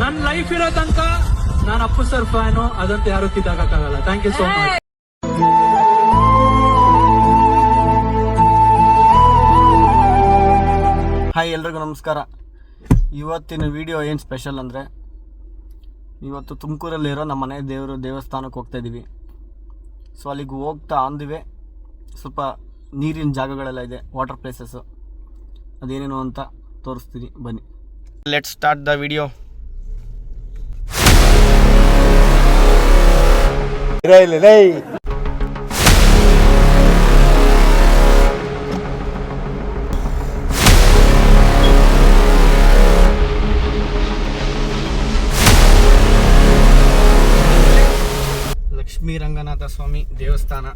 ನನ್ನ ಲೈಫ್ ಇರೋ ತನಕ ನಾನು ಅಪ್ಪು ಸರ್ ಫ್ಯಾನು, ಅದಂತೂ ಯಾರು ಕಿತ್ತಾಗಕ್ಕಾಗಲ್ಲ. Thank you so much. Hi, ಎಲ್ರಿಗೂ ನಮಸ್ಕಾರ. ಇವತ್ತಿನ ವಿಡಿಯೋ ಏನು ಸ್ಪೆಷಲ್ ಅಂದರೆ, ಇವತ್ತು ತುಮಕೂರಲ್ಲಿರೋ ನಮ್ಮ ಮನೆ ದೇವಸ್ಥಾನಕ್ಕೆ ಹೋಗ್ತಾ ಇದ್ದೀವಿ. ಸೊ ಅಲ್ಲಿಗೆ ಹೋಗ್ತಾ ಆನ್ ದಿ ವೇ ಸ್ವಲ್ಪ ನೀರಿನ ಜಾಗಗಳೆಲ್ಲ ಇದೆ, ವಾಟರ್ ಪ್ಲೇಸಸ್ಸು, ಅದೇನೇನು ಅಂತ ತೋರಿಸ್ತೀನಿ ಬನ್ನಿ. Let's start the video. Lakshmi Ranganatha Swamy ದೇವಸ್ಥಾನ.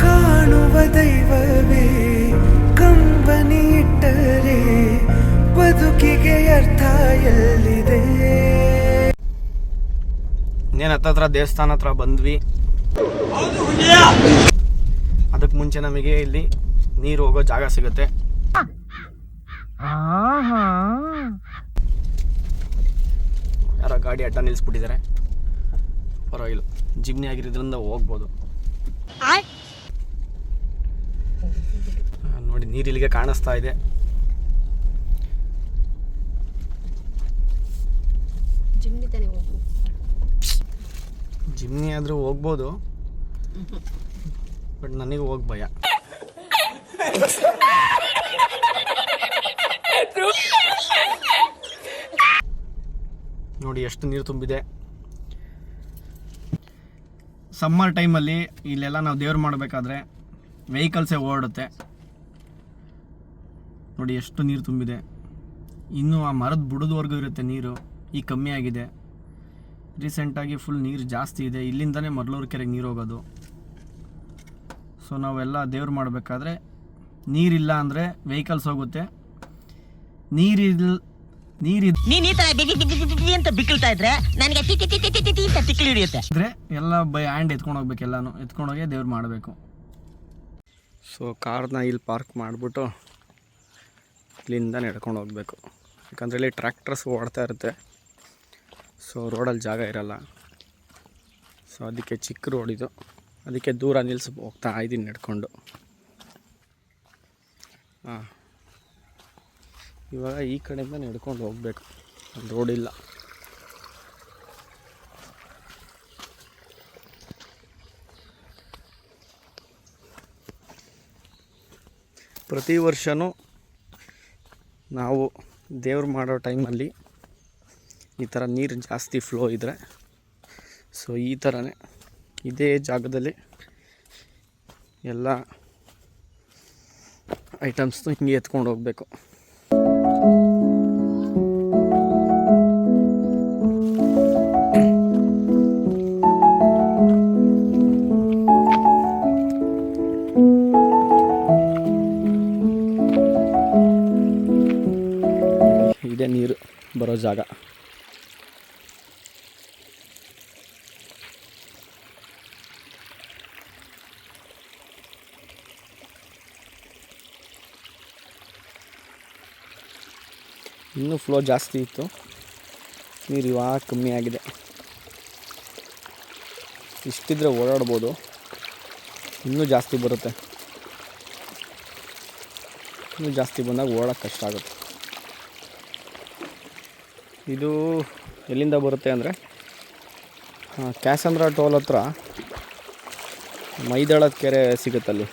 ಕಾಣುವ ದೈವವೇ ಕಂಬನಿ ಇಟ್ಟರೆ ಬದುಕಿಗೆ ಅರ್ಥ ಎಲ್ಲಿದೆ. ಇನ್ನೇನು ಹತ್ತತ್ರ ದೇವಸ್ಥಾನ ಹತ್ರ ಬಂದ್ವಿ. ಅದಕ್ಕೆ ಮುಂಚೆ ನಮಗೆ ಇಲ್ಲಿ ನೀರು ಹೋಗೋ ಜಾಗ ಸಿಗುತ್ತೆ. ಯಾರೋ ಗಾಡಿ ಅಡ್ಡ ನಿಲ್ಲಿಸ್ಬಿಟ್ಟಿದ್ದಾರೆ, ಪರವಾಗಿಲ್ಲ, ಜಿಮ್ನಿ ಆಗಿರೋದ್ರಿಂದ ಹೋಗ್ಬೋದು. ನೋಡಿ, ನೀರು ಇಲ್ಲಿಗೆ ಕಾಣಿಸ್ತಾ ಇದೆ. ಜಿಮ್ನಿ ಆದರೂ ಹೋಗ್ಬೋದು, ಬಟ್ ನನಗೆ ಹೋಗಿ ಭಯ. ನೋಡಿ ಎಷ್ಟು ನೀರು ತುಂಬಿದೆ. ಸಮ್ಮರ್ ಟೈಮಲ್ಲಿ ಇಲ್ಲೆಲ್ಲ ನಾವು ದೇವ್ರು ಮಾಡಬೇಕಾದ್ರೆ ವೆಹಿಕಲ್ಸೇ ಓಡುತ್ತೆ. ನೋಡಿ ಎಷ್ಟು ನೀರು ತುಂಬಿದೆ. ಇನ್ನೂ ಆ ಮರದ ಬುಡದವರೆಗೂ ಇರುತ್ತೆ ನೀರು. ಈಗ ಕಮ್ಮಿ ಆಗಿದೆ, ರೀಸೆಂಟಾಗಿ ಫುಲ್ ನೀರು ಜಾಸ್ತಿ ಇದೆ. ಇಲ್ಲಿಂದನೇ ಮರ್ಲೂರು ಕೆರೆಗೆ ನೀರು ಹೋಗೋದು. ಸೊ ನಾವೆಲ್ಲ ದೇವ್ರು ಮಾಡಬೇಕಾದ್ರೆ ನೀರಿಲ್ಲ ಅಂದರೆ ವೆಹಿಕಲ್ಸ್ ಹೋಗುತ್ತೆ. ನೀರಿದ್ರೆ ಎಲ್ಲ ಬೈ ಹ್ಯಾಂಡ್ ಎತ್ಕೊಂಡು ಹೋಗ್ಬೇಕು, ಎಲ್ಲನೂ ಎತ್ಕೊಂಡೋಗಿ ದೇವ್ರು ಮಾಡಬೇಕು. ಸೊ ಕಾರ್ನ ಇಲ್ಲಿ ಪಾರ್ಕ್ ಮಾಡಿಬಿಟ್ಟು ಇಲ್ಲಿಂದ ನಡ್ಕೊಂಡು ಹೋಗ್ಬೇಕು. ಯಾಕಂದರೆ ಇಲ್ಲಿ ಟ್ರ್ಯಾಕ್ಟರ್ಸ್ ಓಡ್ತಾ ಇರುತ್ತೆ. ಸೊ ರೋಡಲ್ಲಿ ಜಾಗ ಇರಲ್ಲ. ಸೊ ಅದಕ್ಕೆ ಚಿಕ್ಕ ರೋಡ್ ಇದು, ಅದಕ್ಕೆ ದೂರ ನಿಲ್ಲಿಸಿ ಹೋಗ್ತಾ ಇದ್ದೀನಿ ನಡ್ಕೊಂಡು. ಇವಾಗ ಈ ಕಡೆಯಿಂದ ನಡ್ಕೊಂಡು ಹೋಗಬೇಕು, ರೋಡ್ ಇಲ್ಲ. ಪ್ರತಿ ವರ್ಷವೂ ನಾವು ದೇವ್ರು ಮಾಡೋ ಟೈಮಲ್ಲಿ ಈ ಥರ ನೀರು ಜಾಸ್ತಿ ಫ್ಲೋ ಇದ್ದರೆ, ಸೊ ಈ ಥರನೇ ಇದೇ ಜಾಗದಲ್ಲಿ ಎಲ್ಲ ಐಟಮ್ಸ್ನು ಹಿಂಗೆ ಎತ್ಕೊಂಡು ಹೋಗಬೇಕು. ಇದೇ ನೀರು ಬರೋ ಜಾಗ. ಇನ್ನೂ ಫ್ಲೋ ಜಾಸ್ತಿ ಇತ್ತು, ನೀರು ಇವಾಗ ಕಮ್ಮಿ ಆಗಿದೆ. ಇಷ್ಟಿದ್ರೆ ಓಡಾಡ್ಬೋದು, ಇನ್ನೂ ಜಾಸ್ತಿ ಬರುತ್ತೆ. ಇನ್ನೂ ಜಾಸ್ತಿ ಬಂದಾಗ ಓಡೋಕ್ಕೆ ಕಷ್ಟ ಆಗುತ್ತೆ. ಇದು ಎಲ್ಲಿಂದ ಬರುತ್ತೆ ಅಂದರೆ, ಕ್ಯಾಸಂದ್ರ ಟೋಲ್ ಹತ್ರ ಮೈದಾಳದ ಕೆರೆ ಸಿಗುತ್ತಲ್ಲಿ,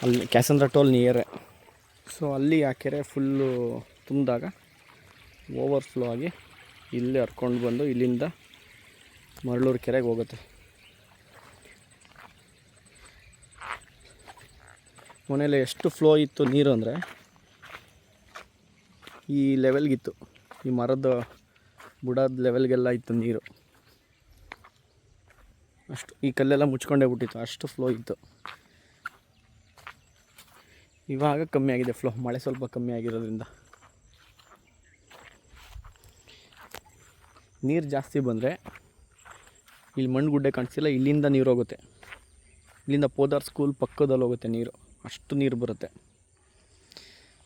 ಅಲ್ಲಿ ಕ್ಯಾಸಂದ್ರ ಟೋಲ್ ನಿಯರೇ. ಸೊ ಅಲ್ಲಿ ಆ ಕೆರೆ ಫುಲ್ಲು ತುಂಬಿದಾಗ ಓವರ್ಫ್ಲೋ ಆಗಿ ಇಲ್ಲಿ ಹರ್ಕೊಂಡು ಬಂದು ಇಲ್ಲಿಂದ ಮರಳೂರು ಕೆರೆಗೆ ಹೋಗುತ್ತೆ. ಮನೇಲಿ ಎಷ್ಟು ಫ್ಲೋ ಇತ್ತು ನೀರು ಅಂದರೆ, ಈ ಲೆವೆಲ್ಗಿತ್ತು, ಈ ಮರದ ಬುಡದ ಲೆವೆಲ್ಗೆಲ್ಲ ಇತ್ತು ನೀರು. ಅಷ್ಟು ಈ ಕಲ್ಲೆಲ್ಲ ಮುಚ್ಕೊಂಡೇ ಬಿಟ್ಟಿತ್ತು, ಅಷ್ಟು ಫ್ಲೋ ಇತ್ತು. ಇವಾಗ ಕಮ್ಮಿ ಆಗಿದೆ ಫ್ಲೋ, ಮಳೆ ಸ್ವಲ್ಪ ಕಮ್ಮಿ ಆಗಿರೋದ್ರಿಂದ. ನೀರು ಜಾಸ್ತಿ ಬಂದರೆ ಇಲ್ಲಿ ಮಣ್ಣು ಗುಡ್ಡೆ ಕಾಣಿಸ್ತಿಲ್ಲ, ಇಲ್ಲಿಂದ ನೀರು ಹೋಗುತ್ತೆ. ಇಲ್ಲಿಂದ ಪೋದಾರ್ ಸ್ಕೂಲ್ ಪಕ್ಕದಲ್ಲಿ ಹೋಗುತ್ತೆ ನೀರು, ಅಷ್ಟು ನೀರು ಬರುತ್ತೆ.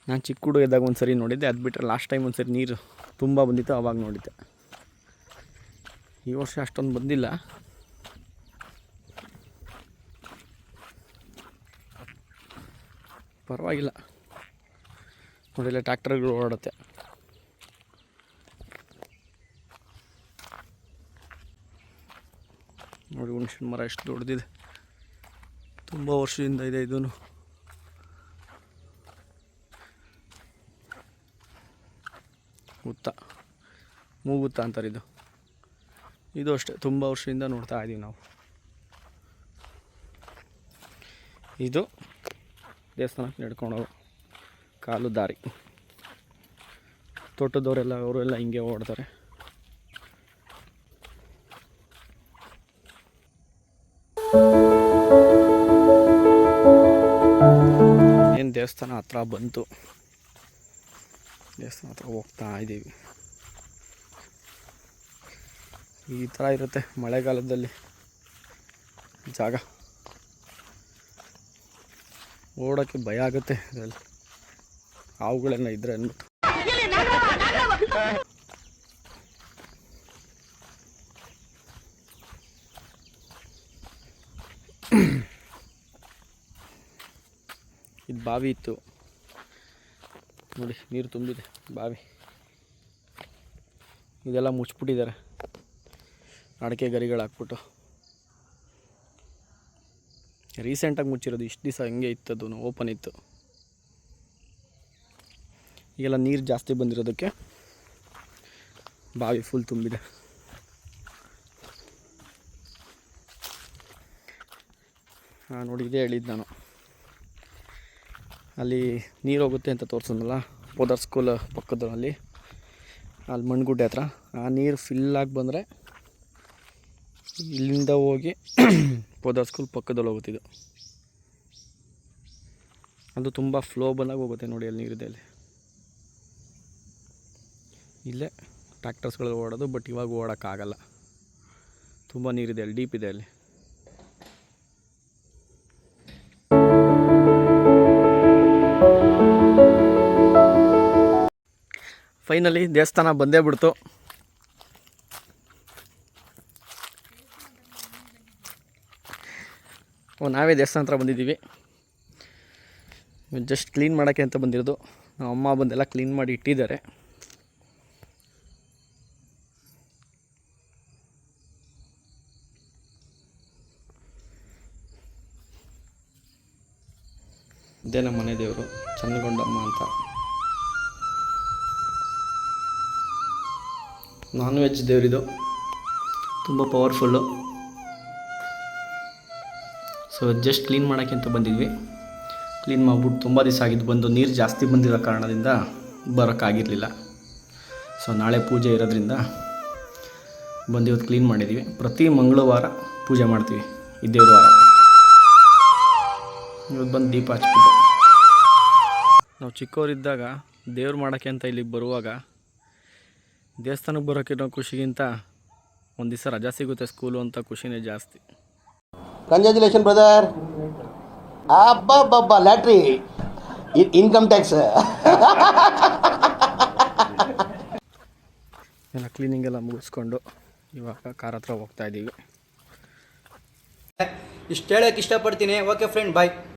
ನಾನು ಚಿಕ್ಕ ಹುಡುಗ ಇದ್ದಾಗ ಒಂದು ಸರಿ ನೋಡಿದ್ದೆ, ಅದು ಬಿಟ್ಟರೆ ಲಾಸ್ಟ್ ಟೈಮ್ ಒಂದು ಸರಿ ನೀರು ತುಂಬ ಬಂದಿತ್ತು, ಆವಾಗ ನೋಡಿದ್ದೆ. ಈ ವರ್ಷ ಅಷ್ಟೊಂದು ಬಂದಿಲ್ಲ. ಪರವಾಗಿಲ್ಲ ನೋಡಿಲ್ಲ, ಟ್ರ್ಯಾಕ್ಟರ್ಗಳು ಓಡಾಡುತ್ತೆ. ನೋಡಿ ಹುಣಸಿನ ಮರ ಎಷ್ಟು ದೊಡ್ಡದಿದೆ, ತುಂಬ ವರ್ಷದಿಂದ ಇದೆ ಇದೂ. ಗುತ್ತ, ಮೂಗುತ್ತ ಅಂತಾರೆ ಇದು. ಇದು ಅಷ್ಟೇ, ತುಂಬ ವರ್ಷದಿಂದ ನೋಡ್ತಾ ಇದ್ದೀವಿ ನಾವು. ಇದು ದೇವಸ್ಥಾನಕ್ಕೆ ನಡ್ಕೊಂಡು ಹೋಗೋ ಕಾಲು ದಾರಿ. ತೋಟದವರೆಲ್ಲ ಅವರೆಲ್ಲ ಹಿಂಗೆ ಓಡ್ತಾರೆ. ಏನು ದೇವಸ್ಥಾನ ಹತ್ರ ಬಂತು, ದೇವಸ್ಥಾನ ಹತ್ರ ಹೋಗ್ತಾ ಇದ್ದೀವಿ. ಈ ಥರ ಇರುತ್ತೆ ಮಳೆಗಾಲದಲ್ಲಿ ಜಾಗ. ಓಡೋಕ್ಕೆ ಭಯ ಆಗುತ್ತೆ ಇದರಲ್ಲಿ, ಹಾವುಗಳೆಲ್ಲ ಇದ್ರೆ ಅಂದ್ಬಿಟ್ಟು. ಇದು ಬಾವಿ ಇತ್ತು ನೋಡಿ, ನೀರು ತುಂಬಿದೆ ಬಾವಿ. ಇದೆಲ್ಲ ಮುಚ್ಚಿಬಿಟ್ಟಿದ್ದಾರೆ ಅಡಿಕೆ ಗರಿಗಳು ಹಾಕ್ಬಿಟ್ಟು. ರೀಸೆಂಟಾಗಿ ಮುಚ್ಚಿರೋದು, ಇಷ್ಟು ದಿವಸ ಹಂಗೆ ಇತ್ತದು, ಓಪನ್ ಇತ್ತು. ಈಗೆಲ್ಲ ನೀರು ಜಾಸ್ತಿ ಬಂದಿರೋದಕ್ಕೆ ಬಾವಿ ಫುಲ್ ತುಂಬಿದೆ. ನೋಡಿ, ಇದೇ ಹೇಳಿದ್ದು ನಾನು, ಅಲ್ಲಿ ನೀರು ಹೋಗುತ್ತೆ ಅಂತ ತೋರಿಸಿದ್ನಲ್ಲ ಪೋದರ್ ಸ್ಕೂಲ್ ಪಕ್ಕದಲ್ಲಿ, ಅಲ್ಲಿ ಮಣ್ಣಗುಡ್ಡೆ ಹತ್ರ. ಆ ನೀರು ಫಿಲ್ಲಾಗಿ ಬಂದರೆ ಇಲ್ಲಿಂದ ಹೋಗಿ ಪೋದರ್ ಸ್ಕೂಲ್ ಪಕ್ಕದಲ್ಲಿ ಹೋಗುತ್ತಿದ್ದು. ಅದು ತುಂಬ ಫ್ಲೋ ಬಂದಾಗ ಹೋಗುತ್ತೆ ನೋಡಿ, ಅಲ್ಲಿ ನೀರಿದೆ. ಅಲ್ಲಿ ಇಲ್ಲೇ ಟ್ರ್ಯಾಕ್ಟರ್ಸ್ಗಳು ಓಡೋದು, ಬಟ್ ಇವಾಗ ಓಡೋಕ್ಕಾಗಲ್ಲ, ತುಂಬ ನೀರಿದೆ ಅಲ್ಲಿ, ಡೀಪ್ ಇದೆ ಅಲ್ಲಿ. ಫೈನಲಿ ದೇವಸ್ಥಾನ ಬಂದೇ ಬಿಡ್ತು. ನಾವೇ ದೇವಸ್ಥಾನ ಹತ್ರ ಬಂದಿದ್ದೀವಿ. ಜಸ್ಟ್ ಕ್ಲೀನ್ ಮಾಡೋಕ್ಕೆ ಅಂತ ಬಂದಿರೋದು. ನಮ್ಮ ಅಮ್ಮ ಬಂದೆಲ್ಲ ಕ್ಲೀನ್ ಮಾಡಿ ಇಟ್ಟಿದ್ದಾರೆ. ಇದೇ ನಮ್ಮ ಮನೆ ದೇವರು, ಚನ್ನಗೊಂಡಮ್ಮ ಅಂತ. ನಾನ್ ವೆಜ್ ದೇವರಿದು, ತುಂಬ ಪವರ್ಫುಲ್ಲು. ಸೊ ಜಸ್ಟ್ ಕ್ಲೀನ್ ಮಾಡೋಕ್ಕೆ ಅಂತ ಬಂದಿದ್ವಿ. ಕ್ಲೀನ್ ಮಾಡಿಬಿಟ್ಟು ತುಂಬ ದಿವಸ ಆಗಿದ್ದು ಬಂದು, ನೀರು ಜಾಸ್ತಿ ಬಂದಿರೋ ಕಾರಣದಿಂದ ಬರೋಕ್ಕಾಗಿರಲಿಲ್ಲ. ಸೊ ನಾಳೆ ಪೂಜೆ ಇರೋದ್ರಿಂದ ಬಂದು ಇವತ್ತು ಕ್ಲೀನ್ ಮಾಡಿದ್ದೀವಿ. ಪ್ರತಿ ಮಂಗಳವಾರ ಪೂಜೆ ಮಾಡ್ತೀವಿ ಈ ದೇವ್ರ ವಾರ. ಇವತ್ತು ಬಂದು ದೀಪ ಹಚ್ಬಿಟ್ಟು, ನಾವು ಚಿಕ್ಕವರಿದ್ದಾಗ ದೇವ್ರು ಮಾಡೋಕ್ಕೆ ಅಂತ ಇಲ್ಲಿಗೆ ಬರುವಾಗ ದೇವಸ್ಥಾನಕ್ಕೆ ಬರೋಕ್ಕಿರೋ ಖುಷಿಗಿಂತ ಒಂದು ದಿವಸ ರಜಾ ಸಿಗುತ್ತೆ ಸ್ಕೂಲು ಅಂತ ಖುಷಿನೇ ಜಾಸ್ತಿ. Congratulation brother. ಅಬ್ಬಬ್ಬಬ್ಬ, ಲ್ಯಾಟ್ರಿ, ಇನ್ಕಮ್ ಟ್ಯಾಕ್ಸ್. ಎಲ್ಲ ಕ್ಲೀನಿಂಗ್ ಎಲ್ಲ ಮುಗಿಸ್ಕೊಂಡು ಇವಾಗ ಕಾರ್ ಹತ್ರ ಹೋಗ್ತಾ ಇದ್ದೀವಿ. ಇಷ್ಟು ಹೇಳೋಕ್ಕೆ ಇಷ್ಟಪಡ್ತೀನಿ. ಓಕೆ ಫ್ರೆಂಡ್, ಬಾಯ್.